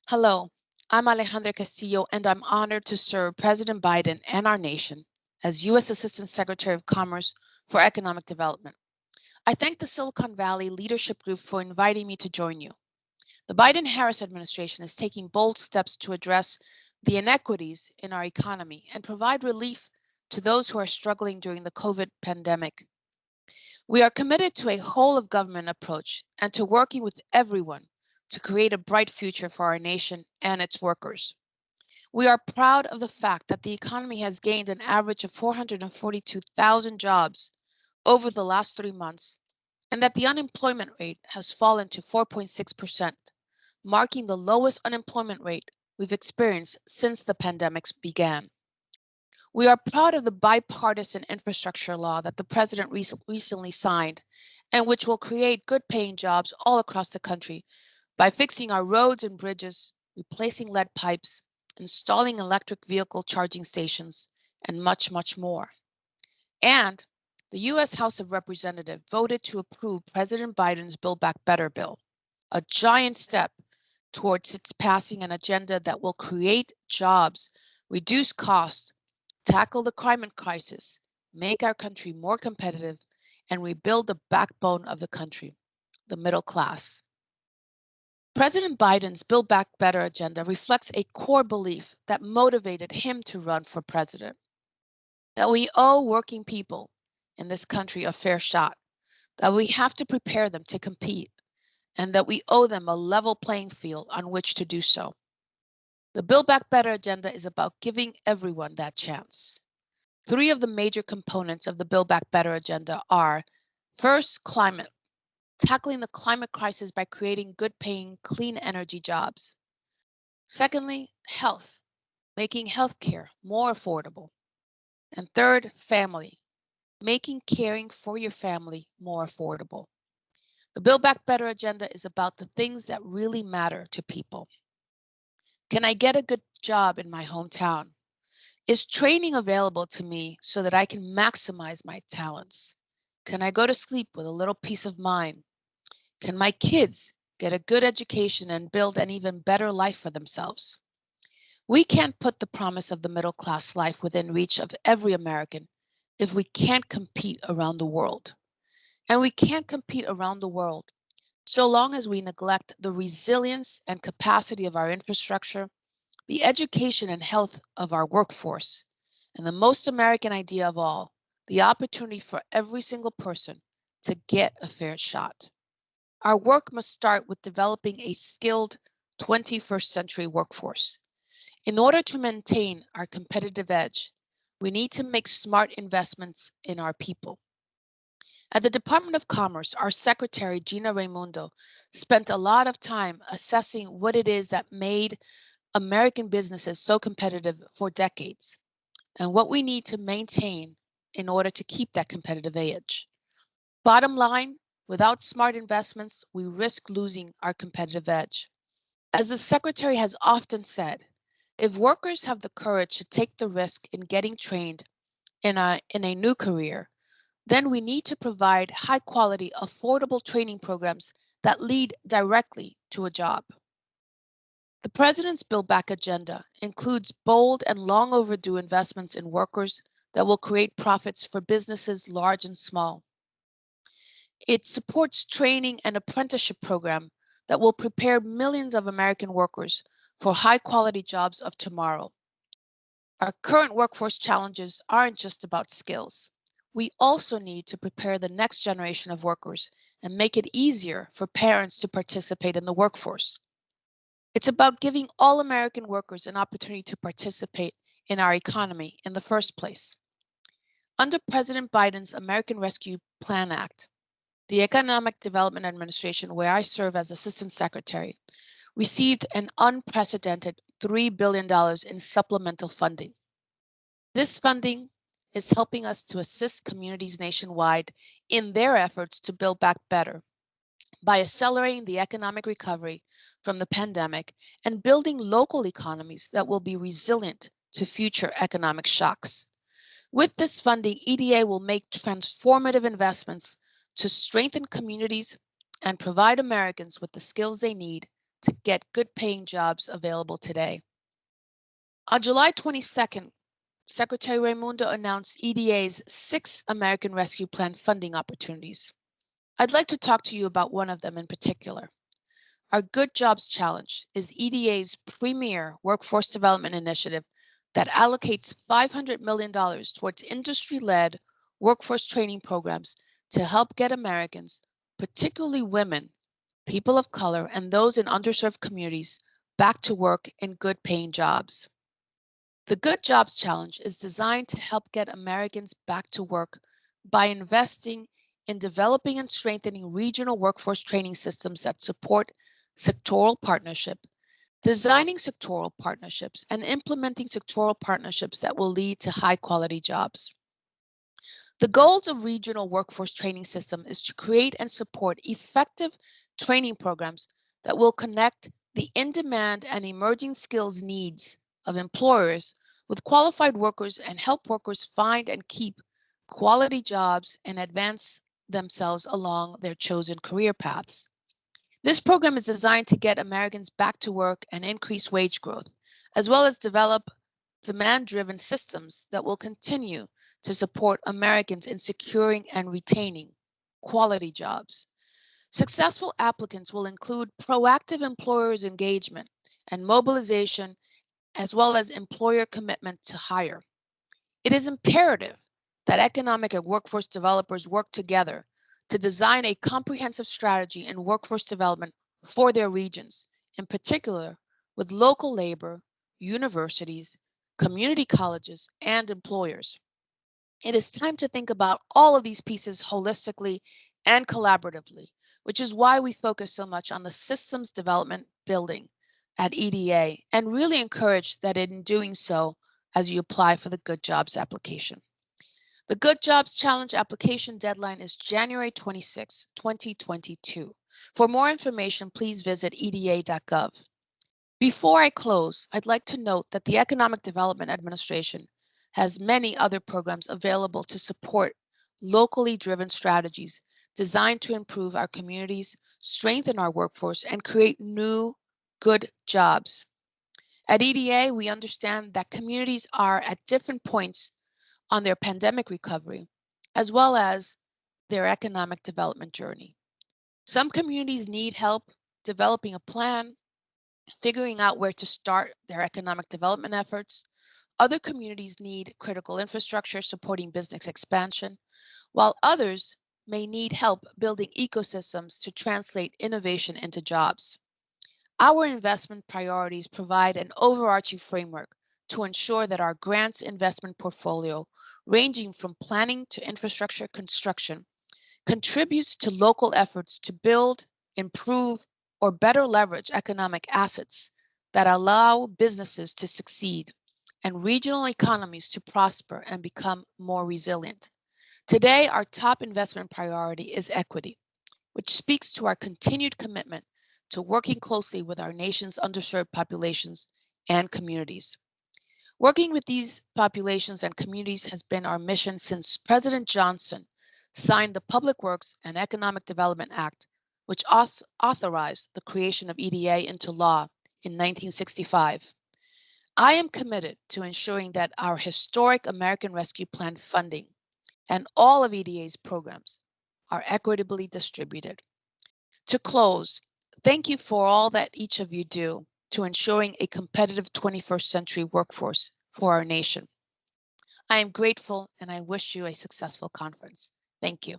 Hello, I'm Alejandra Castillo, and I'm honored to serve President Biden and our nation as U.S. Assistant Secretary of Commerce for Economic Development. I thank the Silicon Valley Leadership Group for inviting me to join you. The Biden-Harris administration is taking bold steps to address the inequities in our economy and provide relief to those who are struggling during the COVID pandemic. We are committed to a whole of government approach and to working with everyone to create a bright future for our nation and its workers. We are proud of the fact that the economy has gained an average of 442,000 jobs over the last 3 months, and that the unemployment rate has fallen to 4.6%, marking the lowest unemployment rate we've experienced since the pandemic began. We are proud of the bipartisan infrastructure law that the president recently signed, and which will create good paying jobs all across the country by fixing our roads and bridges, replacing lead pipes, installing electric vehicle charging stations, and much, much more. And the U.S. House of Representatives voted to approve President Biden's Build Back Better bill, a giant step towards its passing an agenda that will create jobs, reduce costs, tackle the climate crisis, make our country more competitive, and rebuild the backbone of the country, the middle class. President Biden's Build Back Better agenda reflects a core belief that motivated him to run for president, that we owe working people in this country a fair shot, that we have to prepare them to compete, and that we owe them a level playing field on which to do so. The Build Back Better agenda is about giving everyone that chance. Three of the major components of the Build Back Better agenda are: first, climate, tackling the climate crisis by creating good paying, clean energy jobs. Secondly, health, making healthcare more affordable. And third, family, making caring for your family more affordable. The Build Back Better agenda is about the things that really matter to people. Can I get a good job in my hometown? Is training available to me so that I can maximize my talents? Can I go to sleep with a little peace of mind? Can my kids get a good education and build an even better life for themselves? We can't put the promise of the middle class life within reach of every American if we can't compete around the world. And we can't compete around the world so long as we neglect the resilience and capacity of our infrastructure, the education and health of our workforce, and the most American idea of all, the opportunity for every single person to get a fair shot. Our work must start with developing a skilled 21st century workforce. In order to maintain our competitive edge, we need to make smart investments in our people. At the Department of Commerce, our Secretary, Gina Raimundo, spent a lot of time assessing what it is that made American businesses so competitive for decades and what we need to maintain in order to keep that competitive edge. Bottom line, without smart investments, we risk losing our competitive edge. As the Secretary has often said, if workers have the courage to take the risk in getting trained in a new career, then we need to provide high quality, affordable training programs that lead directly to a job. The President's Build Back agenda includes bold and long overdue investments in workers that will create profits for businesses large and small. It supports training and apprenticeship program that will prepare millions of American workers for high quality jobs of tomorrow. Our current workforce challenges aren't just about skills. We also need to prepare the next generation of workers and make it easier for parents to participate in the workforce. It's about giving all American workers an opportunity to participate in our economy in the first place. Under President Biden's American Rescue Plan Act, the Economic Development Administration, where I serve as Assistant Secretary, received an unprecedented $3 billion in supplemental funding. This funding is helping us to assist communities nationwide in their efforts to build back better by accelerating the economic recovery from the pandemic and building local economies that will be resilient to future economic shocks. With this funding, EDA will make transformative investments to strengthen communities and provide Americans with the skills they need to get good paying jobs available today. On July 22nd, Secretary Raimundo announced EDA's 6 American Rescue Plan funding opportunities. I'd like to talk to you about one of them in particular. Our Good Jobs Challenge is EDA's premier workforce development initiative that allocates $500 million towards industry-led workforce training programs to help get Americans, particularly women, people of color, and those in underserved communities, back to work in good-paying jobs. The Good Jobs Challenge is designed to help get Americans back to work by investing in developing and strengthening regional workforce training systems that support sectoral partnership, designing sectoral partnerships, and implementing sectoral partnerships that will lead to high-quality jobs. The goals of regional workforce training system is to create and support effective training programs that will connect the in-demand and emerging skills needs of employers with qualified workers and help workers find and keep quality jobs and advance themselves along their chosen career paths. This program is designed to get Americans back to work and increase wage growth, as well as develop demand-driven systems that will continue to support Americans in securing and retaining quality jobs. Successful applicants will include proactive employers' engagement and mobilization, as well as employer commitment to hire. It is imperative that economic and workforce developers work together to design a comprehensive strategy in workforce development for their regions, in particular with local labor, universities, community colleges, and employers. It is time to think about all of these pieces holistically and collaboratively, which is why we focus so much on the systems development building at EDA and really encourage that in doing so as you apply for the Good Jobs application. The Good Jobs Challenge application deadline is January 26, 2022. For more information, please visit eda.gov. Before I close, I'd like to note that the Economic Development Administration has many other programs available to support locally driven strategies designed to improve our communities, strengthen our workforce, and create new good jobs. At EDA, we understand that communities are at different points on their pandemic recovery, as well as their economic development journey. Some communities need help developing a plan, figuring out where to start their economic development efforts. Other communities need critical infrastructure supporting business expansion, while others may need help building ecosystems to translate innovation into jobs. Our investment priorities provide an overarching framework to ensure that our grants investment portfolio, ranging from planning to infrastructure construction, contributes to local efforts to build, improve, or better leverage economic assets that allow businesses to succeed and regional economies to prosper and become more resilient. Today, our top investment priority is equity, which speaks to our continued commitment to working closely with our nation's underserved populations and communities. Working with these populations and communities has been our mission since President Johnson signed the Public Works and Economic Development Act, which authorized the creation of EDA into law in 1965. I am committed to ensuring that our historic American Rescue Plan funding and all of EDA's programs are equitably distributed. To close, thank you for all that each of you do to ensuring a competitive 21st century workforce for our nation. I am grateful and I wish you a successful conference. Thank you.